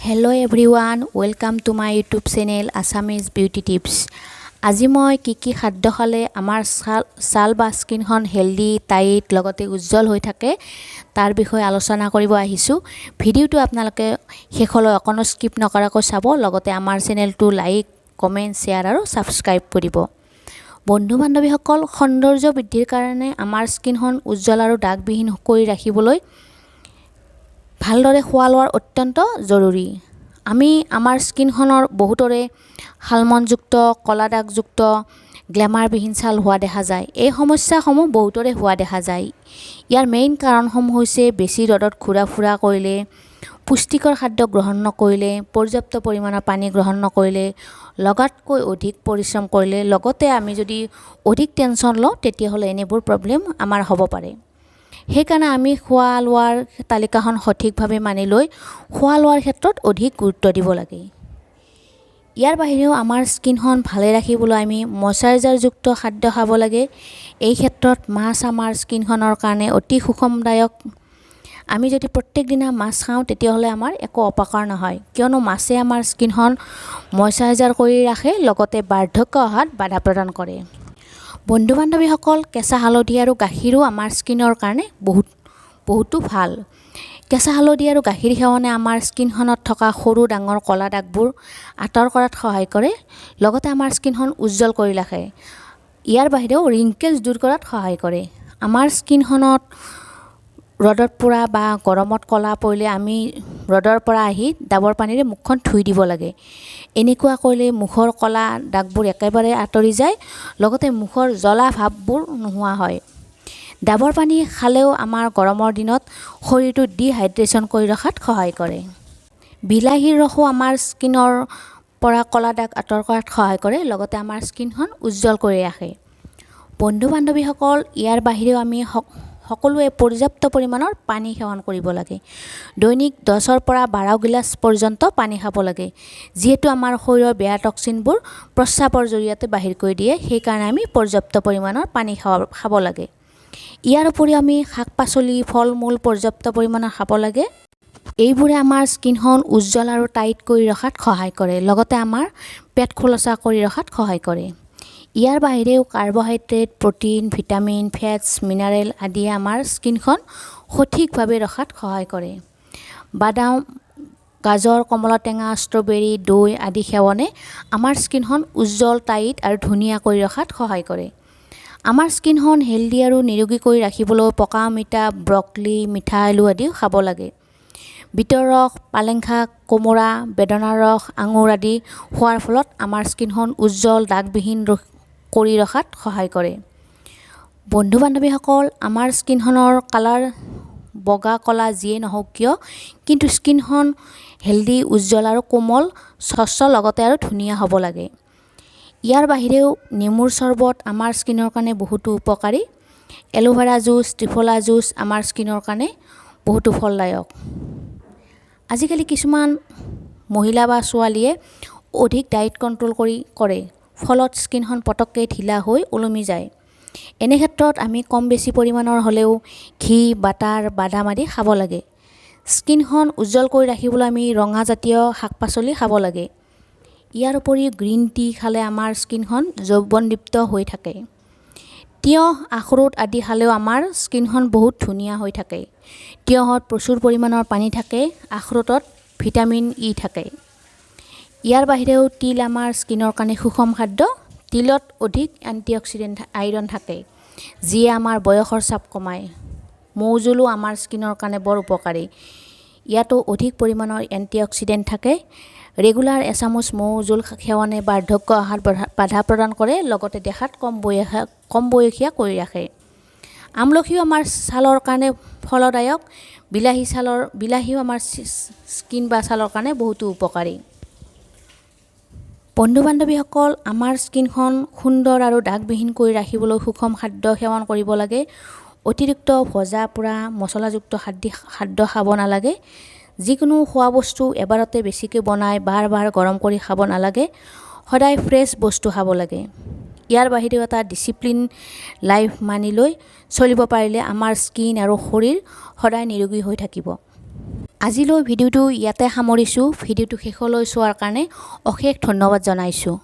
Hello everyone, welcome to my YouTube channel Assamese Beauty Tips. আজি মই কি খাদ্য খালে আমাৰ ছাল বা স্কিনখন হেলদি টাইট লগতে উজ্জ্বল হৈ থাকে তাৰ বিষয়ে আলোচনা কৰিব আহিছো। ভিডিওটো আপোনালোকে শেষলৈ অকণো স্কিপ নকৰাকৈ চাব, লগতে আমাৰ চেনেলটো লাইক, কমেন্ট, শেয়াৰ আৰু সাবস্ক্ৰাইব কৰিব। বন্ধু বান্ধৱীসকল, সৌন্দৰ্য বৃদ্ধিৰ কাৰণে আমাৰ স্কিনখন উজ্জ্বল আৰু দাগবিহীন কৰি ৰাখিবলৈ ভালদৰে খোৱা লোৱাৰ অত্যন্ত জৰুৰী। আমি আমাৰ স্কিনখনৰ বহুতৰে হালমনযুক্ত, কলা দাগযুক্ত, গ্লেমাৰবিহীন ছাল হোৱা দেখা যায়। এই সমস্যাসমূহ বহুতৰে হোৱা দেখা যায়। ইয়াৰ মেইন কাৰণসমূহ হৈছে বেছি ৰ'দত ঘূৰা ফুৰা কৰিলে, পুষ্টিকৰ খাদ্য গ্ৰহণ নকৰিলে, পৰ্যাপ্ত পৰিমাণৰ পানী গ্ৰহণ নকৰিলে, লগাতকৈ অধিক পৰিশ্ৰম কৰিলে, লগতে আমি যদি অধিক টেনচন লওঁ তেতিয়াহ'লে এনেবোৰ প্ৰব্লেম আমাৰ হ'ব পাৰে। সেইকাৰণে আমি খোৱা লোৱাৰ তালিকাখন সঠিকভাৱে মানি লৈ খোৱা লোৱাৰ ক্ষেত্ৰত অধিক গুৰুত্ব দিব লাগে। ইয়াৰ বাহিৰেও আমাৰ স্কিনখন ভালে ৰাখিবলৈ আমি ময়শ্চাৰাইজাৰযুক্ত খাদ্য খাব লাগে। এই ক্ষেত্ৰত মাছ আমাৰ স্কিনখনৰ কাৰণে অতি সুখমদায়ক। আমি যদি প্ৰত্যেক দিনা মাছ খাওঁ তেতিয়াহ'লে আমাৰ একো অপকাৰ নহয়, কিয়নো মাছে আমাৰ স্কিনখন ময়শ্চাৰাইজাৰ কৰি ৰাখে, লগতে বাৰ্ধক্য অহাত বাধা প্ৰদান কৰে। বন্ধু বান্ধৱীসকল, কেঁচা হালধি আৰু গাখীৰো আমাৰ স্কিনৰ কাৰণে বহুতো ভাল। কেঁচা হালধি আৰু গাখীৰ সেৱনে আমাৰ স্কিনখনত থকা সৰু ডাঙৰ কলা দাগবোৰ আঁতৰ কৰাত সহায় কৰে, লগতে আমাৰ স্কিনখন উজ্জ্বল কৰি ৰাখে। ইয়াৰ বাহিৰেও ৰিংকেলছ দূৰ কৰাত সহায় কৰে। আমাৰ স্কিনখনত ৰ'দত পৰা বা গৰমত কলা পৰিলে আমি ৰ'দৰ পৰা আহি ডাবৰ পানীৰে মুখখন ধুই দিব লাগে। এনেকুৱা কৰিলে মুখৰ কলা দাগবোৰ একেবাৰে আঁতৰি যায়, লগতে মুখৰ জ্বলা ভাৱবোৰ নোহোৱা হয়। ডাবৰ পানী খালেও আমাৰ গৰমৰ দিনত শৰীৰটো ডিহাইড্ৰেশ্যন কৰি ৰখাত সহায় কৰে। বিলাহীৰ ৰসো আমাৰ স্কিনৰ পৰা কলা দাগ আঁতৰ কৰাত সহায় কৰে, লগতে আমাৰ স্কিনখন উজ্জ্বল কৰি ৰাখে। বন্ধু বান্ধৱীসকল, ইয়াৰ বাহিৰেও আমি সকলোৱে পৰ্যাপ্ত পৰিমাণৰ পানী সেৱন কৰিব লাগে। দৈনিক 10ৰ পৰা 12 গিলাচ পৰ্যন্ত পানী খাব লাগে, যিহেতু আমাৰ শৰীৰৰ বেয়া টক্সিনবোৰ প্ৰস্ৰাৱৰ জৰিয়তে বাহিৰ কৰি দিয়ে। সেইকাৰণে আমি পৰ্যাপ্ত পৰিমাণৰ পানী খাব লাগে। ইয়াৰ উপৰিও আমি শাক পাচলি, ফল মূল পৰ্যাপ্ত পৰিমাণৰ খাব লাগে। এইবোৰে আমাৰ স্কিনখন উজ্জ্বল আৰু টাইট কৰি ৰখাত সহায় কৰে, লগতে আমাৰ পেট খোলসা কৰি ৰখাত সহায় কৰে। ইয়াৰ বাহিৰেও carbohydrate, protein, vitamin, fates, mineral আদিয়ে আমাৰ স্কিনখন সঠিকভাৱে ৰখাত সহায় কৰে। বাদাম, গাজৰ, কমলা টেঙা, ষ্ট্ৰবেৰী, দৈ আদি সেৱনে আমাৰ স্কিনখন উজ্জ্বল, টাইট আৰু ধুনীয়া কৰি ৰখাত সহায় কৰে। আমাৰ স্কিনখন হেলদি আৰু নিৰোগী কৰি ৰাখিবলৈ পকা অমিতা, ব্ৰকলি, মিঠা আলু আদি খাব লাগে। বিটৰ ৰস, পালেং শাক, কোমোৰা, বেদনাৰ ৰস, আঙুৰ আদি খোৱাৰ ফলত আমাৰ স্কিনখন উজ্জ্বল, দাগবিহীন কৰি ৰখাত সহায় কৰে। বন্ধু বান্ধৱীসকল, আমাৰ স্কিনখনৰ কালাৰ বগা কলা যিয়ে নহওক কিয়, কিন্তু স্কিনখন হেলদি, উজ্জ্বল আৰু কোমল, স্বচ্ছ লগতে আৰু ধুনীয়া হ'ব লাগে। ইয়াৰ বাহিৰেও নেমুৰ চৰ্বত আমাৰ স্কিনৰ কাৰণে বহুতো উপকাৰী। এলোভেৰা জুচ, ত্ৰিফলা জুচ আমাৰ স্কিনৰ কাৰণে বহুতো ফলদায়ক। আজিকালি কিছুমান মহিলা বা ছোৱালীয়ে অধিক ডায়েট কণ্ট্ৰল কৰে, ফলত স্কিনখন পটককৈ ঢিলা হৈ ওলমি যায়। এনে ক্ষেত্ৰত আমি কম বেছি পৰিমাণৰ হ'লেও ঘি, বাটাৰ, বাদাম আদি খাব লাগে। স্কিনখন উজ্জ্বল কৰি ৰাখিবলৈ আমি ৰঙা জাতীয় শাক পাচলি খাব লাগে। ইয়াৰ উপৰিও গ্ৰীণ টি খালে আমাৰ স্কিনখন যৌৱনদীপ্ত হৈ থাকে। তিয়ঁহ, আখৰোট আদি খালেও আমাৰ স্কিনখন বহুত ধুনীয়া হৈ থাকে। তিয়ঁহত প্ৰচুৰ পৰিমাণৰ পানী থাকে, আখৰোটত ভিটামিন ই থাকে। ইয়াৰ বাহিৰেও তিল আমাৰ স্কিনৰ কাৰণে সুষম খাদ্য। তিলত অধিক এণ্টিঅক্সিডেণ্ট আইৰণ থাকে, যিয়ে আমাৰ বয়সৰ চাপ কমায়। মৌজোলো আমাৰ স্কিনৰ কাৰণে বৰ উপকাৰী। ইয়াতো অধিক পৰিমাণৰ এণ্টিঅক্সিডেণ্ট থাকে। ৰেগুলাৰ এচামুচ মৌ জোল সেৱনে বাৰ্ধক্য অহাত বাধা প্ৰদান কৰে, লগতে দেখাত কম বয়সীয়া কৰি ৰাখে। আমলখিও আমাৰ ছালৰ কাৰণে ফলদায়ক। বিলাহীও আমাৰ স্কিন বা ছালৰ কাৰণে বহুতো উপকাৰী। বন্ধু বান্ধৱীসকল, আমাৰ স্কিনখন সুন্দৰ আৰু দাগবিহীন কৰি ৰাখিবলৈ সুষম খাদ্য সেৱন কৰিব লাগে। অতিৰিক্ত ভজা, পোৰা, মছলাযুক্ত খাদ্য খাব নালাগে। যিকোনো খোৱা বস্তু এবাৰতে বেছিকৈ বনাই বাৰ বাৰ গৰম কৰি খাব নালাগে। সদায় ফ্ৰেছ বস্তু খাব লাগে। ইয়াৰ বাহিৰেও এটা ডিচিপ্লিন লাইফ মানি লৈ চলিব পাৰিলে আমাৰ স্কিন আৰু শৰীৰ সদায় নিৰোগী হৈ থাকিব। আজিলৈ ভিডিঅ'টো ইয়াতে সামৰিছোঁ। ভিডিঅ'টো শেষলৈ চোৱাৰ কাৰণে অশেষ ধন্যবাদ জনাইছোঁ।